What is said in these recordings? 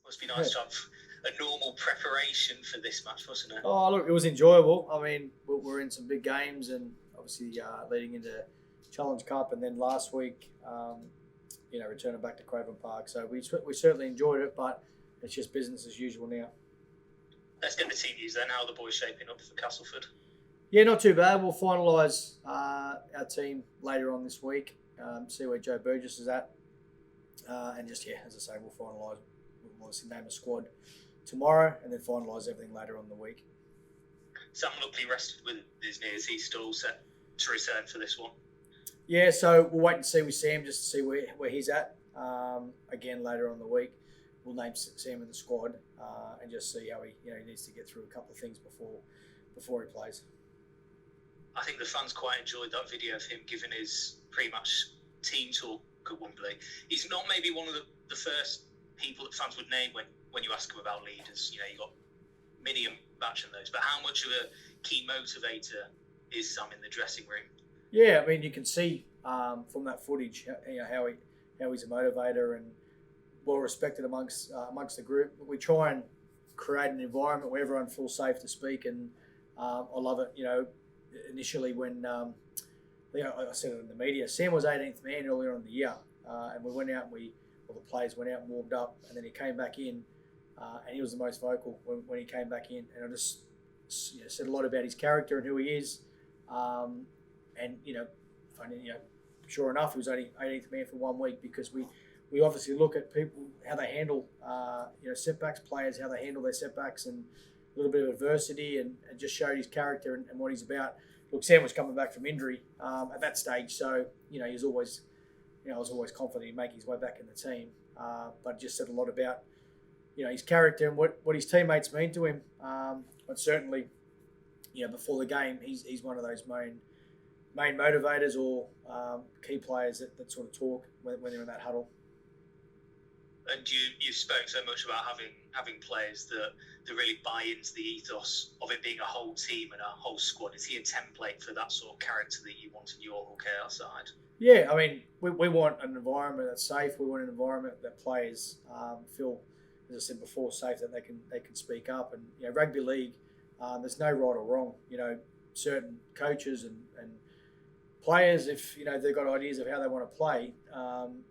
Must be nice to have a normal preparation for this match, wasn't it? Oh, look, it was enjoyable. I mean, we're in some big games, and obviously leading into Challenge Cup, and then last week, returning back to Craven Park. So we certainly enjoyed it, but it's just business as usual now. Let's get the team news then. How are the boys shaping up for Castleford? Yeah, not too bad. We'll finalise our team later on this week, see where Joe Burgess is at. And just, as I say, we'll finalise, we'll obviously name a squad tomorrow and then finalise everything later on in the week. Sam Luckley rested with his knee. Is he still set to return for this one? Yeah, so we'll wait and see with Sam just to see where he's at. Again, later on in the week, we'll name Sam in the squad and just see how he needs to get through a couple of things before he plays. I think the fans quite enjoyed that video of him giving his pre-match team talk at Wembley. He's not maybe one of the first people that fans would name when you ask him about leaders. You got Mini and Batch and those, but how much of a key motivator is Sam in the dressing room? Yeah, I mean, you can see from that footage how he's a motivator and well respected amongst the group. We try and create an environment where everyone feels safe to speak, and I love it. Initially when I said it in the media, Sam was 18th man earlier in the year, and we went out and the players went out and warmed up, and then he came back in, and he was the most vocal when he came back in, and I just said a lot about his character and who he is, and sure enough, he was only 18th man for 1 week because we obviously look at people how they handle setbacks, players how they handle their setbacks and a little bit of adversity, and just showed his character and what he's about. Look, Sam was coming back from injury at that stage, so he was always, I was always confident he'd make his way back in the team. But just said a lot about, his character and what his teammates mean to him. But certainly, before the game, he's one of those main motivators or key players that sort of talk when they're in that huddle. And you spoke so much about having players that really buy into the ethos of it being a whole team and a whole squad. Is he a template for that sort of character that you want in your Hull Chaos side? Yeah, I mean, we want an environment that's safe. We want an environment that players feel, as I said before, safe, that they can speak up. And rugby league, there's no right or wrong. Certain coaches and players, if they've got ideas of how they want to play,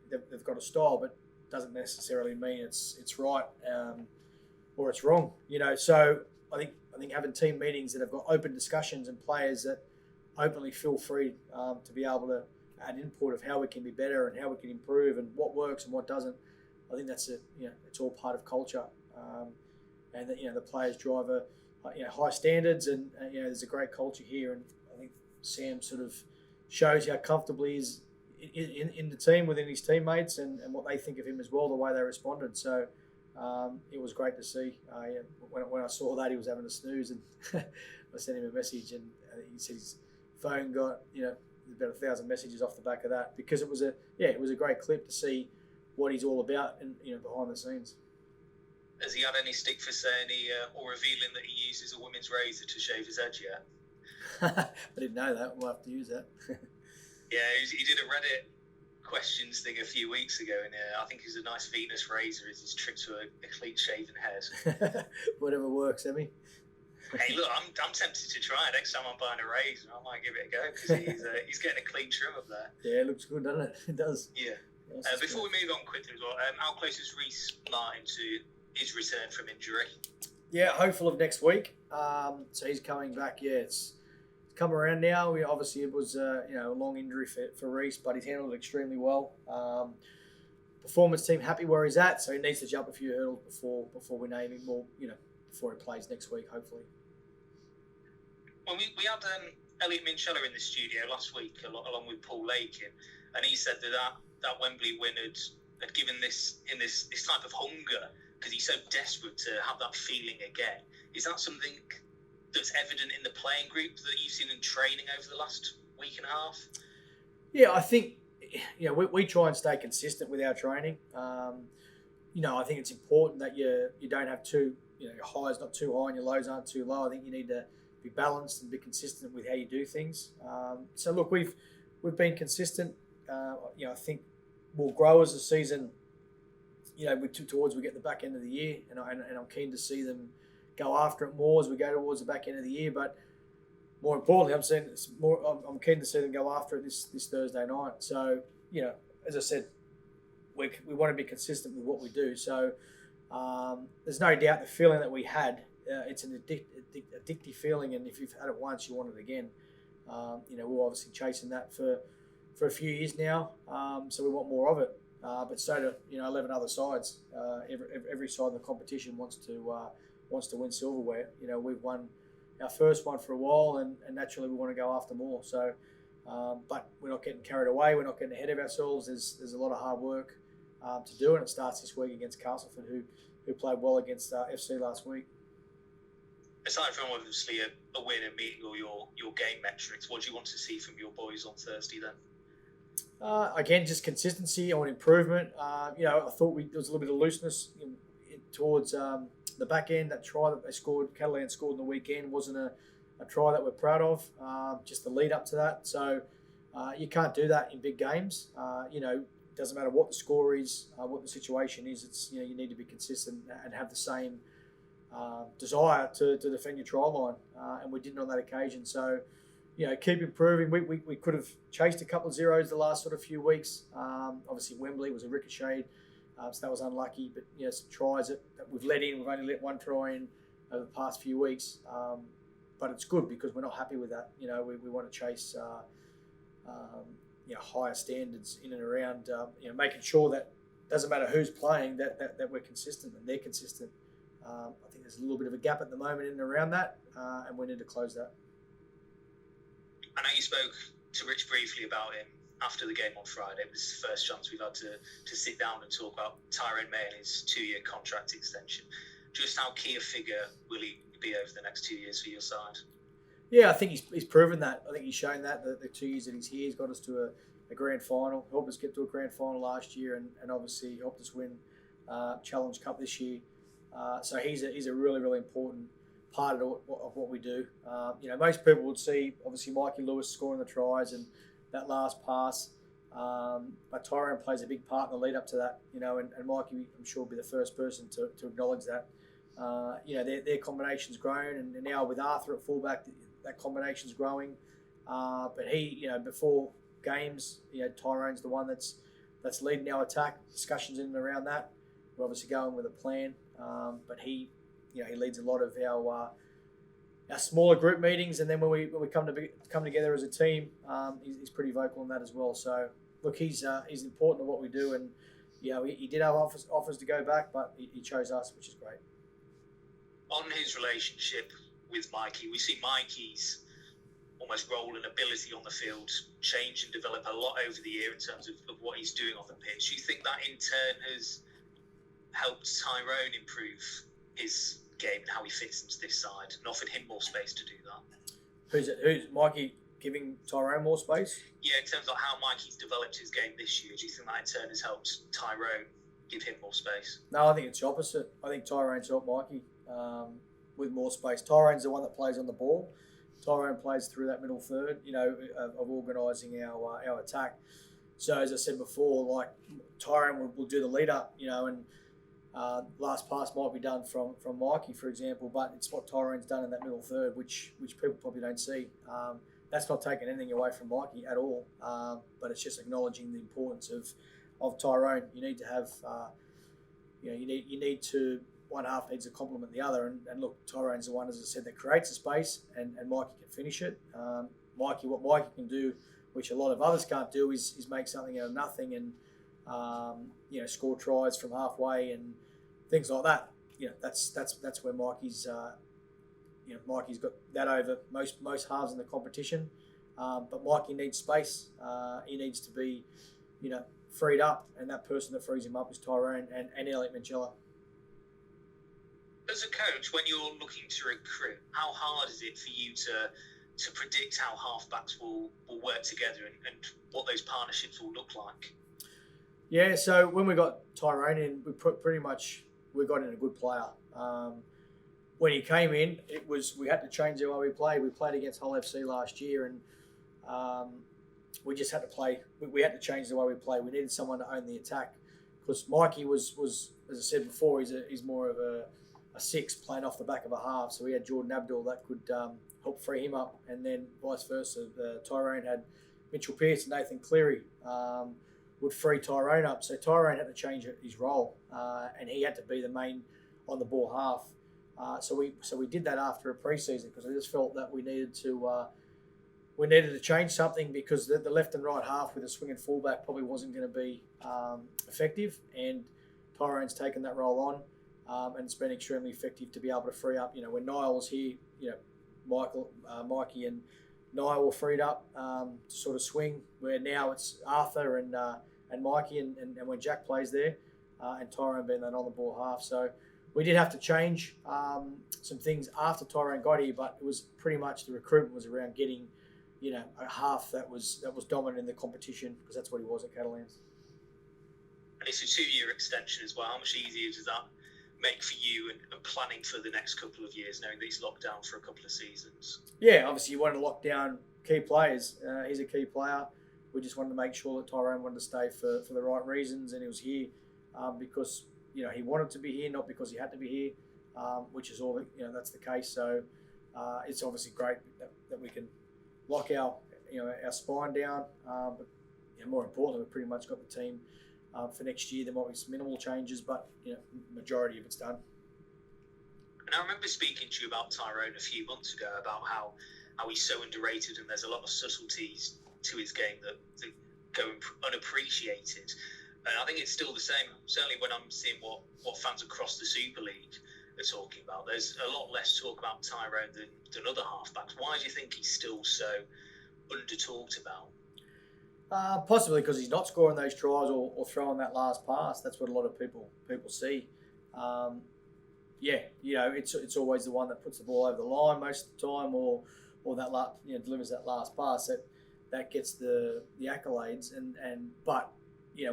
they've got a style, but doesn't necessarily mean it's right or it's wrong. So I think having team meetings that have got open discussions and players that openly feel free to be able to add input of how we can be better and how we can improve and what works and what doesn't. I think that's it's all part of culture, and that the players drive high standards, and there's a great culture here, and I think Sam sort of shows how comfortable he is in the team within his teammates and what they think of him as well, the way they responded. So it was great to see. When I saw that he was having a snooze, and I sent him a message, and he said his phone got about 1,000 messages off the back of that, because it was a great clip to see what he's all about and behind the scenes. Has he had any stick for saying or revealing that he uses a women's razor to shave his head yet? I didn't know that. We'll have to use that. Yeah, he did a Reddit questions thing a few weeks ago, and I think it's a nice Venus razor is his trick to a clean-shaven head. Whatever works, Emmy. Hey, look, I'm tempted to try it. Next time I'm buying a razor, I might give it a go, because he's getting a clean trim up there. Yeah, it looks good, doesn't it? It does. Yeah. Before we move on quickly as well, how close is Rhyse Martin to his return from injury? Yeah, hopeful of next week. So he's coming back. Yeah, it's come around now. Obviously it was a long injury for Rhyse, but he's handled it extremely well. Performance team happy where he's at, so he needs to jump a few hurdles before we name him, or before he plays next week, hopefully. Well, we had Elliot Minchella in the studio last week along with Paul Lakin, and he said that Wembley win had given this type of hunger, because he's so desperate to have that feeling again. Is that something that's evident in the playing group that you've seen in training over the last week and a half? Yeah, I think we try and stay consistent with our training. I think it's important that you don't have your highs not too high and your lows aren't too low. I think you need to be balanced and be consistent with how you do things. So look, we've been consistent. I think we'll grow as the season towards we get the back end of the year, and I'm keen to see them go after it more as we go towards the back end of the year. But more importantly, I'm keen to see them go after it this Thursday night. So, as I said, we want to be consistent with what we do. So there's no doubt the feeling that we had, it's an addictive feeling, and if you've had it once, you want it again. We're obviously chasing that for a few years now, so we want more of it. But so do 11 other sides. Every side in the competition wants to win silverware. We've won our first one for a while, and naturally we want to go after more. So, but we're not getting carried away. We're not getting ahead of ourselves. There's a lot of hard work to do, and it starts this week against Castleford, who played well against FC last week. Aside from obviously a win and meeting all your game metrics, what do you want to see from your boys on Thursday then? Again, just consistency on improvement. I thought there was a little bit of looseness towards the back end. That try that they scored, Catalan scored in the weekend, wasn't a try that we're proud of. Just the lead up to that. So you can't do that in big games. It doesn't matter what the score is, what the situation is. It's you need to be consistent and have the same desire to defend your try line, and we didn't on that occasion. So, keep improving. We could have chased a couple of zeros the last sort of few weeks. Obviously, Wembley was a ricochet, so that was unlucky. But some tries that we've let in, we've only let one try in over the past few weeks. But it's good because we're not happy with that. We want to chase higher standards in and around. Making sure that doesn't matter who's playing, that we're consistent and they're consistent. I think there's a little bit of a gap at the moment in and around that, and we need to close that. I know you spoke to Rich briefly about him after the game on Friday. It was the first chance we've had to sit down and talk about Tyrone May and his 2-year contract extension. Just how key a figure will he be over the next 2 years for your side? Yeah, I think he's proven that. I think he's shown that the 2 years that he's here, he's got us to a grand final, helped us get to a grand final last year, and obviously helped us win Challenge Cup this year. So he's a really, really important part of what we do. Most people would see, obviously, Mikey Lewis scoring the tries and that last pass. But Tyrone plays a big part in the lead up to that, and Mikey, I'm sure, will be the first person to acknowledge that. Their combination's grown, and now with Arthur at fullback, that combination's growing. But he, before games, Tyrone's the one that's leading our attack. Discussions in and around that. We're obviously going with a plan, but he leads a lot of our smaller group meetings, and then when we come together as a team, he's pretty vocal on that as well. So look, he's important to what we do, and he did have offers to go back, but he chose us, which is great. On his relationship with Mikey, we see Mikey's almost role and ability on the field change and develop a lot over the year in terms of what he's doing on the pitch. Do you think that in turn has helped Tyrone improve his game and how he fits into this side and offered him more space to do that? Who's Mikey giving Tyrone more space? Yeah, in terms of how Mikey's developed his game this year, do you think that in turn has helped Tyrone give him more space? No, I think it's the opposite. I think Tyrone's helped Mikey with more space. Tyrone's the one that plays on the ball. Tyrone plays through that middle third, of organising our attack. So as I said before, Tyrone will do the lead up, and last pass might be done from Mikey, for example, but it's what Tyrone's done in that middle third, which people probably don't see. That's not taking anything away from Mikey at all, but it's just acknowledging the importance of Tyrone. You need to have, you need to. One half needs to complement the other, and look, Tyrone's the one, as I said, that creates the space, and Mikey can finish it. What Mikey can do, which a lot of others can't do, is make something out of nothing, and score tries from halfway and things like that. That's where Mikey's Mikey's got that over most halves in the competition. But Mikey needs space. He needs to be freed up, and that person that frees him up is Tyrone and Elliot Minchella. As a coach, when you're looking to recruit, how hard is it for you to predict how halfbacks will work together and what those partnerships will look like? Yeah, so when we got Tyrone in, we got in a good player. When he came in, we had to change the way we played. We played against Hull FC last year, and we just had to play. We had to change the way we play. We needed someone to own the attack because Mikey was, as I said before, he's more of a 6 playing off the back of a half. So we had Jordan Abdul that could help free him up, and then vice versa. Tyrone had Mitchell Pearce and Nathan Cleary would free Tyrone up. So Tyrone had to change his role, and he had to be the main on the ball half. So we did that after a preseason because I just felt that we needed to change something because the left and right half with a swinging fullback probably wasn't going to be effective, and Tyrone's taken that role on. And it's been extremely effective to be able to free up. When Niall was here, Mikey and Niall were freed up to sort of swing. Where now it's Arthur and Mikey, and when Jack plays there, and Tyrone being that on the ball half. So we did have to change some things after Tyrone got here, but it was pretty much the recruitment was around getting, a half that was dominant in the competition because that's what he was at Catalans. And it's a 2-year extension as well. How much easier does that make for you and planning for the next couple of years, knowing that he's locked down for a couple of seasons? Yeah, obviously you want to lock down key players. He's a key player. We just wanted to make sure that Tyrone wanted to stay for the right reasons, and he was here because he wanted to be here, not because he had to be here, which is all that's the case. So it's obviously great that we can lock our spine down, but more importantly, we've pretty much got the team. For next year, there might be some minimal changes, but majority of it's done. And I remember speaking to you about Tyrone a few months ago about how he's so underrated, and there's a lot of subtleties to his game that go unappreciated. And I think it's still the same. Certainly, when I'm seeing what fans across the Super League are talking about, there's a lot less talk about Tyrone than other halfbacks. Why do you think he's still so under talked about? Possibly because he's not scoring those tries or throwing that last pass. That's what a lot of people see. It's always the one that puts the ball over the line most of the time, or that delivers that last pass that gets the accolades. But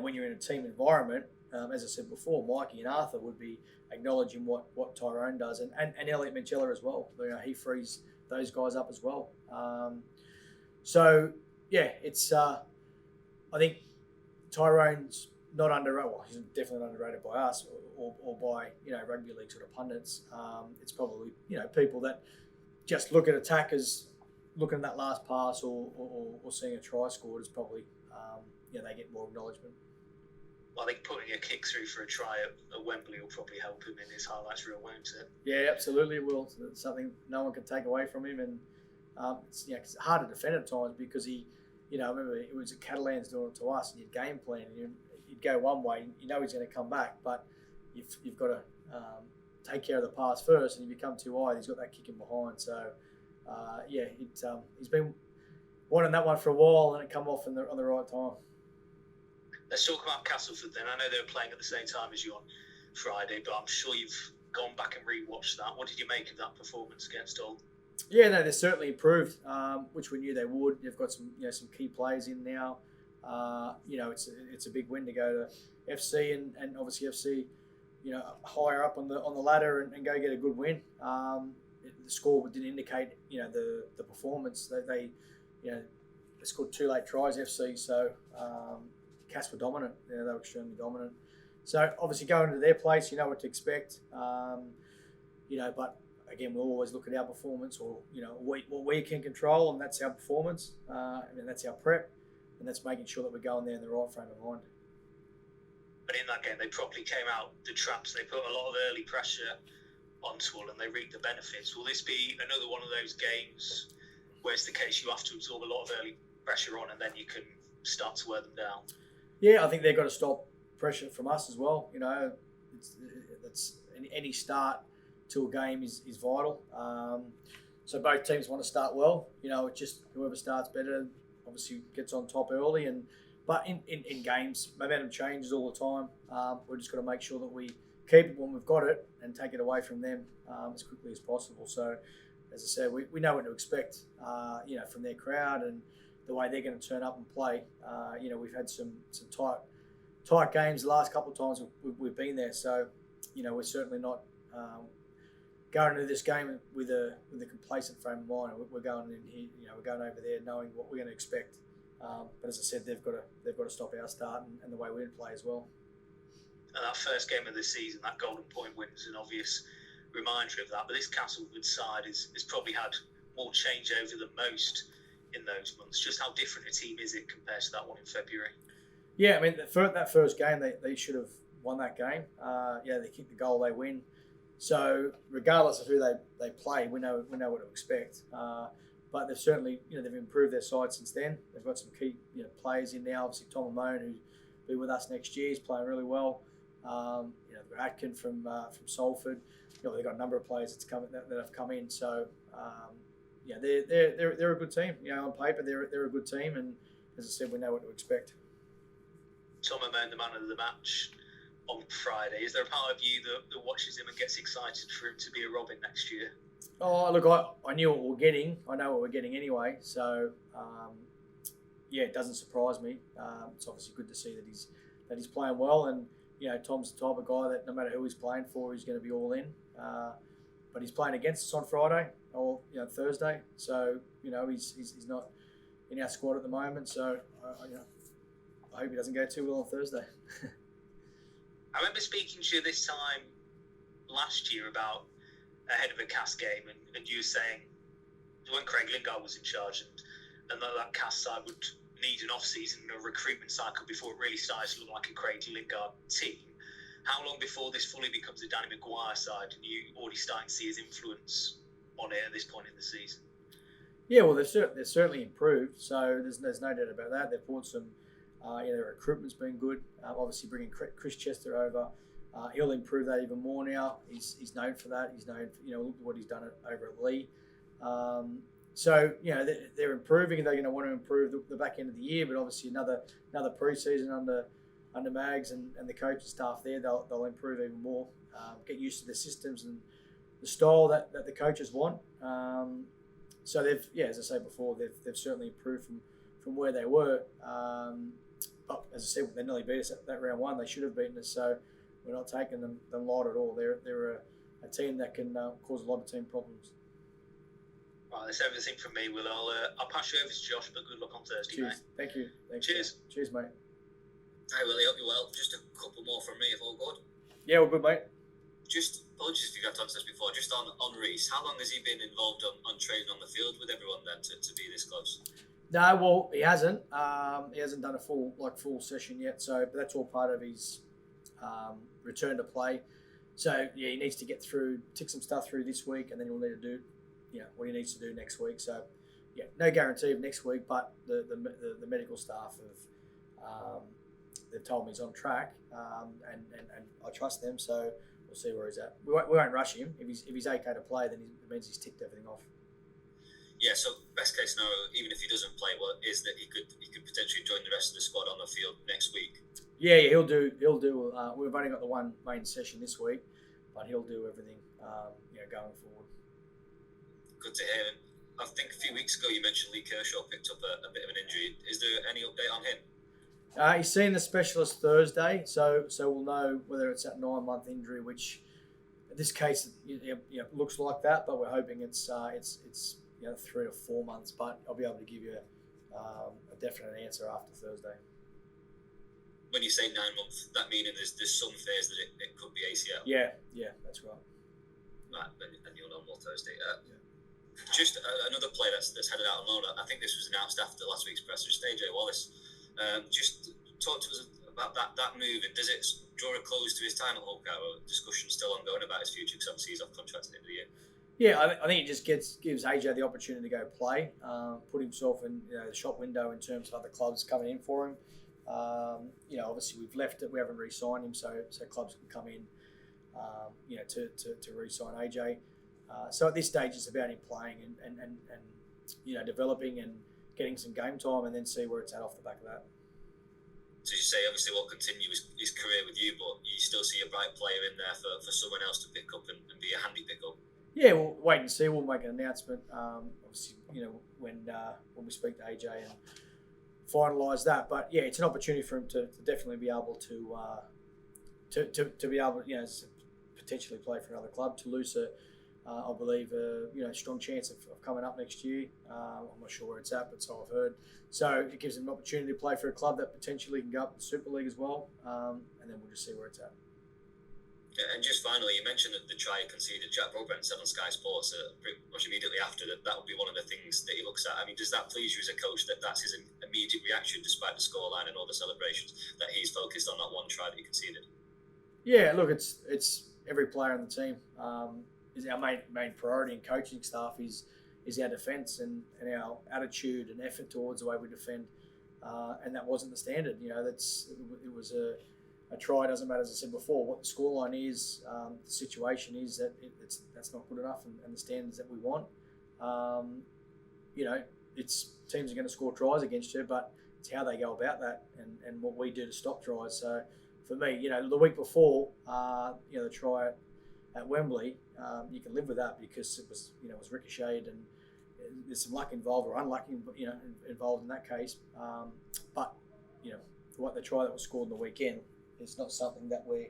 when you're in a team environment, as I said before, Mikey and Arthur would be acknowledging what Tyrone does, and Elliot Minchella as well. He frees those guys up as well. It's. I think Tyrone's not underrated. Well, he's definitely not underrated by us or by rugby league sort of pundits. It's probably people that just look at attackers, looking at that last pass or seeing a try scored is probably they get more acknowledgement. Well, I think putting a kick through for a try at Wembley will probably help him in his highlights reel, won't it? Yeah, absolutely it will. It's something no one can take away from him, and it's hard to defend at times because he. I remember it was the Catalans doing it to us, and you'd game plan, and you'd go one way, he's going to come back, but you've got to take care of the pass first, and if you come too wide, he's got that kick in behind. So, he's been wanting that one for a while, and it come off on the right time. Let's talk about Castleford then. I know they were playing at the same time as you on Friday, but I'm sure you've gone back and rewatched that. What did you make of that performance against Hull? Yeah, no, they're certainly improved, which we knew they would. They've got some key players in now. It's a big win to go to FC and obviously FC, higher up on the ladder and go get a good win. The score didn't indicate the performance. They scored 2 late tries, FC. So Cass were dominant. They were extremely dominant. So obviously going to their place, you know what to expect. But again, we'll always look at our performance or, what we can control, and that's our performance, and that's our prep, and that's making sure that we're going there in the right frame of mind. But in that game, they probably came out the traps. They put a lot of early pressure onto Hull, and they reaped the benefits. Will this be another one of those games where it's the case you have to absorb a lot of early pressure on, and then you can start to wear them down? Yeah, I think they've got to stop pressure from us as well. It's any start to a game is vital. So both teams want to start well. It's just whoever starts better obviously gets on top early. But in games, momentum changes all the time. We're just got to make sure that we keep it when we've got it and take it away from them as quickly as possible. So, as I said, we know what to expect, from their crowd and the way they're going to turn up and play. We've had some tight games the last couple of times we've been there. So, we're certainly not going into this game with a complacent frame of mind. We're going in here, we're going over there knowing what we're going to expect. But as I said, they've got to stop our start and the way we play as well. And that first game of the season, that Golden Point win is an obvious reminder of that. But this Castleford side has probably had more changeover than most in those months. Just how different a team is it compared to that one in February? Yeah, I mean, that first game, they should have won that game. They kick the goal, they win. So regardless of who they play, we know what to expect. But they've certainly, they've improved their side since then. They've got some key, players in now. Obviously, Tom Amone, who'll be with us next year, is playing really well. They've got Atkin from Salford. They've got a number of players that have come in. So they're a good team. On paper, they're a good team, and as I said, we know what to expect. Tom Amone, the man of the match on Friday. Is there a part of you that watches him and gets excited for him to be a Robin next year? Oh, look, I knew what we're getting. I know what we're getting anyway. So, it doesn't surprise me. It's obviously good to see that he's playing well, and Tom's the type of guy that no matter who he's playing for, he's going to be all in. But he's playing against us on Friday or Thursday, so he's not in our squad at the moment. So, I hope he doesn't go too well on Thursday. I remember speaking to you this time last year about ahead of a Cas game, and you were saying when Craig Lingard was in charge and that Cas side would need an off-season and a recruitment cycle before it really starts to look like a Craig Lingard team. How long before this fully becomes a Danny Maguire side and you already starting to see his influence on it at this point in the season? Yeah, well, they've certainly improved, so there's no doubt about that. They've brought some, their recruitment's been good. Obviously, bringing Chris Chester over, he'll improve that even more now. He's known for that. He's known for, look at what he's done over at Lee. So they're improving, and they're going to want to improve the back end of the year. But obviously, another pre-season under Mags and the coaching staff there, they'll improve even more. Get used to the systems and the style that the coaches want. So they've, as I said before, they've certainly improved from where they were. But as I said, they nearly beat us at that round one. They should have beaten us, so we're not taking them light at all. They're a team that can cause a lot of team problems. Right, that's everything from me, Will. I'll pass you over to Josh, but good luck on Thursday, Cheers. mate. Thank you. Cheers. Cheers, mate. Hi, Willie. Hope you're well. Just a couple more from me, if all good. Yeah, well, good, mate. Just apologies if you got to answer this before. Just on Rhyse, how long has he been involved on training on the field with everyone then to be this close? No, well, he hasn't. He hasn't done a full session yet. So, but that's all part of his return to play. So yeah, he needs to tick some stuff through this week, and then he'll need to do, what he needs to do next week. So, yeah, no guarantee of next week, but the medical staff have they've told me he's on track, and I trust them. So we'll see where he's at. We won't rush him. If he's okay to play, then it means he's ticked everything off. Yeah, so best case scenario, even if he doesn't play, is that he could potentially join the rest of the squad on the field next week. Yeah, he'll do. We've only got the one main session this week, but he'll do everything, going forward. Good to hear. I think a few weeks ago you mentioned Lee Kershaw picked up a bit of an injury. Is there any update on him? He's seen the specialist Thursday, so we'll know whether it's that 9-month injury, which in this case looks like that, but we're hoping it's 3 to 4 months. But I'll be able to give you a definite answer after Thursday. When you say 9 months, that meaning there's some fears that it could be ACL. Yeah, that's right. Right, and you'll know more Thursday. Just another player that's headed out on loan. I think this was announced after last week's press. Just AJ Wallace. Just talk to us about that move, and does it draw a close to his time at Hull? Or discussion still ongoing about his future, because obviously he's off contract at the end of the year. Yeah, I think it just gives AJ the opportunity to go play, put himself in the shop window in terms of other clubs coming in for him. Obviously we've left it. We haven't re-signed him, so clubs can come in, to re-sign AJ. So at this stage, it's about him playing and developing and getting some game time, and then see where it's at off the back of that. So you say obviously we'll continue his career with you, but you still see a bright player in there for someone else to pick up and be a handy pickup. Yeah, we'll wait and see. We'll make an announcement. Obviously, when we speak to AJ and finalise that. But yeah, it's an opportunity for him to definitely be able to be able potentially play for another club. Toulouse, I believe, strong chance of coming up next year. I'm not sure where it's at, but so I've heard. So it gives him an opportunity to play for a club that potentially can go up to the Super League as well. And then we'll just see where it's at. Yeah, and just finally, you mentioned that the try conceded. Jack Broadbent said on Sky Sports pretty much immediately after that would be one of the things that he looks at. I mean, does that please you as a coach that that's his immediate reaction, despite the scoreline and all the celebrations, that he's focused on that one try that he conceded? Yeah, look, it's every player on the team is our main priority in coaching staff is our defence and our attitude and effort towards the way we defend, and that wasn't the standard. You know, it was a try. Doesn't matter, as I said before, what the scoreline is. The situation is that that's not good enough, and the standards that we want. You know, it's teams are going to score tries against you, but it's how they go about that and what we do to stop tries. So for me, you know, the week before, you know, the try at Wembley, you can live with that because it was, you know, it was ricocheted and there's some luck involved or unlucky, you know, involved in that case. But you know, what the try that was scored on the weekend. It's not something that we're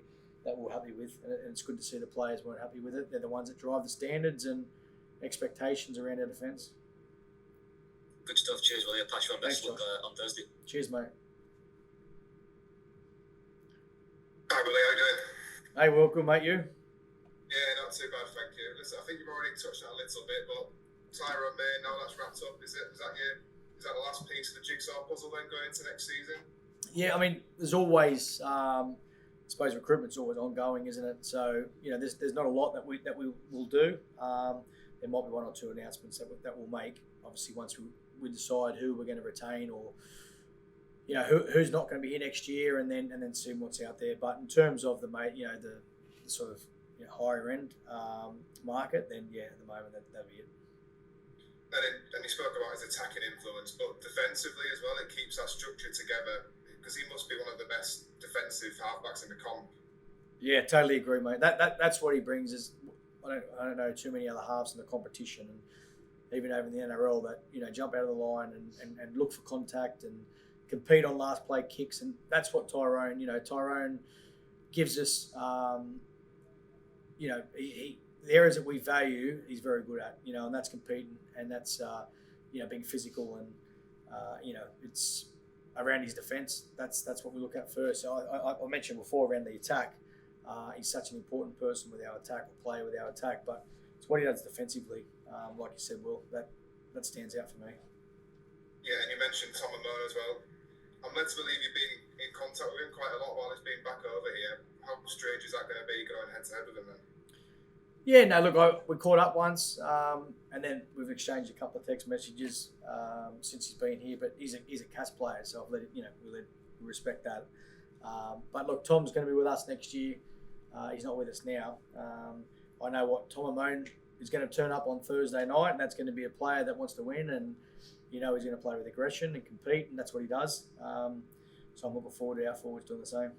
happy with, and it's good to see the players weren't happy with it. They're the ones that drive the standards and expectations around our defence. Good stuff. Cheers, Willie. I'll pass you on. Best luck on Thursday. Cheers, mate. Hi, Willie. How you doing? Hey, Will. Good, mate. You? Yeah, not too bad, thank you. Listen, I think you've already touched on it a little bit, but Tyrone May, now that's wrapped up, is that the last piece of the jigsaw puzzle then going into next season? Yeah, I mean, there's always, I suppose recruitment's always ongoing, isn't it? So, you know, there's not a lot that we will do. There might be one or two announcements that we'll make. Obviously, once we decide who we're going to retain, or you know who's not going to be here next year, and then see what's out there. But in terms of the sort of higher end market, then yeah, at the moment that'd be it. And he spoke about his attacking influence, but defensively as well, it keeps that structure together. Because he must be one of the best defensive halfbacks in the comp. Yeah, totally agree, mate. That's what he brings. Is I don't know too many other halves in the competition, and even over in the NRL that jump out of the line and look for contact and compete on last play kicks, and that's what Tyrone. Tyrone gives us. He the areas that we value, he's very good at. And that's competing, and that's being physical, and it's around his defence. That's what we look at first. So I mentioned before around the attack. He's such an important person with our attack, or player with our attack, but it's what he does defensively. Like you said, Will, that stands out for me. Yeah, and you mentioned Tom Amone as well. I'm led to believe you've been in contact with him quite a lot while he's been back over here. How strange is that going to be going head to head with him then? Yeah, no, look, we caught up once, and then we've exchanged a couple of text messages since he's been here. But he's a Cas player, so we respect that. But look, Tom's going to be with us next year. He's not with us now. I know what Tom Amone is going to turn up on Thursday night, and that's going to be a player that wants to win, and he's going to play with aggression and compete, and that's what he does. So I'm looking forward to our forwards doing the same.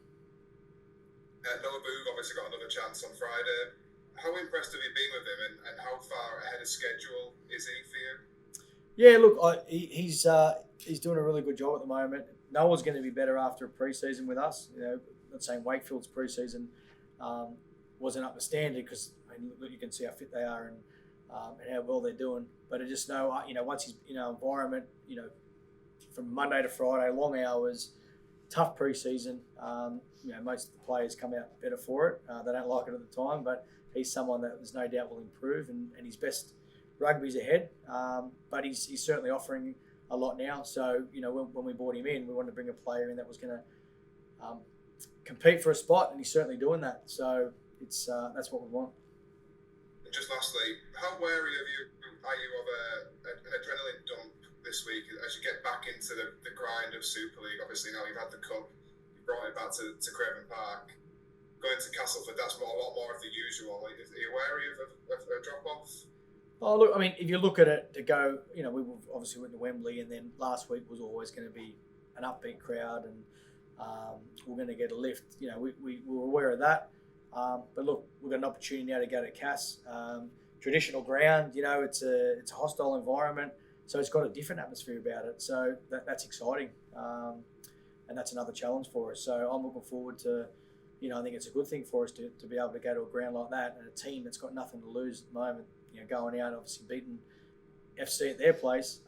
Noah Boog obviously got another chance on Friday. How impressed have you been with him, and how far ahead of schedule is he for you? Yeah, look, he's doing a really good job at the moment. Noah's going to be better after a pre-season with us. Not saying Wakefield's pre-season wasn't up to standard, because you can see how fit they are and how well they're doing. But I just know, once he's in our environment, from Monday to Friday, long hours, tough pre-season. Most of the players come out better for it. They don't like it at the time, but he's someone that there's no doubt will improve, and his best rugby's ahead. But he's certainly offering a lot now. So, when we brought him in, we wanted to bring a player in that was going to compete for a spot, and he's certainly doing that. So it's that's what we want. And just lastly, how wary are you of an adrenaline dump this week as you get back into the grind of Super League? Obviously now you've had the cup, you brought it back to Craven Park. Going to Castleford, that's a lot more of the usual. Are you wary of a drop-off? Oh, look, I mean, if you look at it to go, we obviously went to Wembley, and then last week was always going to be an upbeat crowd, and we're going to get a lift. We were aware of that. But look, we've got an opportunity now to go to Cass. Traditional ground, it's a hostile environment, so it's got a different atmosphere about it. So that's exciting, and that's another challenge for us. So I'm looking forward to. I think it's a good thing for us to be able to go to a ground like that, and a team that's got nothing to lose at the moment, going out, obviously beating FC at their place,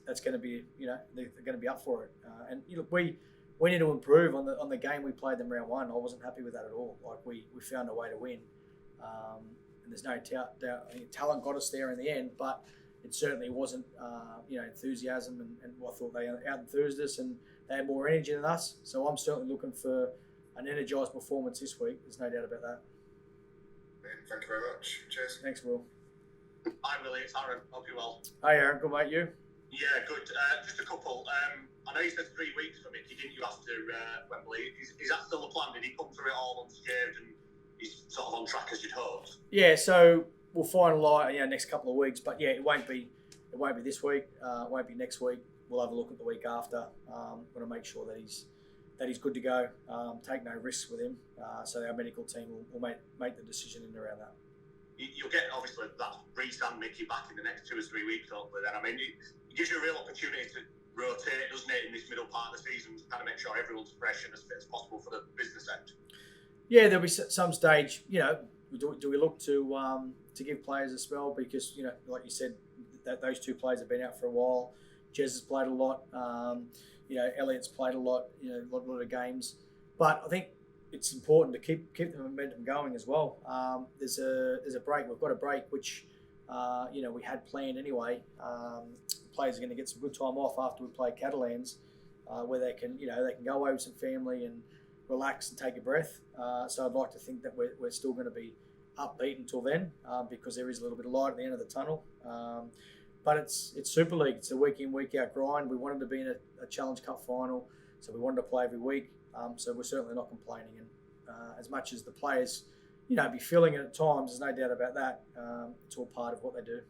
that's going to be, they're going to be up for it. And look, we we need to improve on the game we played them round one. I wasn't happy with that at all. Like we found a way to win, and there's no doubt. I think talent got us there in the end, but it certainly wasn't enthusiasm, and I thought they out-enthused us and they had more energy than us. So I'm certainly looking for an energised performance this week. There's no doubt about that. Thank you very much. Cheers. Thanks, Will. Hi, Willie. It's Aaron. Hope you're well. Hi, Aaron. Good, mate. You? Yeah, good. Just a couple. I know you said 3 weeks for Mickey, didn't you, after Wembley? Is that still the plan? Did he come through it all unscared and he's sort of on track as you'd hoped? Yeah, so we'll finalise next couple of weeks. But yeah, it won't be this week. It won't be next week. We'll have a look at the week after. Want to make sure that he's good to go. Take no risks with him. So our medical team will make the decision in and around that. You'll get, obviously, that Rhyse and Mickey back in the next 2 or 3 weeks, hopefully. Then, I mean, it gives you a real opportunity to rotate, doesn't it, in this middle part of the season, to kind of make sure everyone's fresh and as fit as possible for the business end. Yeah, there'll be some stage. Do we look to give players a spell because like you said, that those 2 players have been out for a while. Jez has played a lot. Elliot's played a lot. A lot of games, but I think it's important to keep the momentum going as well. There's a break. We've got a break, which we had planned anyway. Players are going to get some good time off after we play Catalans, where they can go away with some family and relax and take a breath. So I'd like to think that we're still going to be upbeat until then, because there is a little bit of light at the end of the tunnel. But it's Super League. It's a week in, week out grind. We wanted to be in a Challenge Cup final, so we wanted to play every week. So we're certainly not complaining. And as much as the players, be feeling it at times, there's no doubt about that. It's all part of what they do.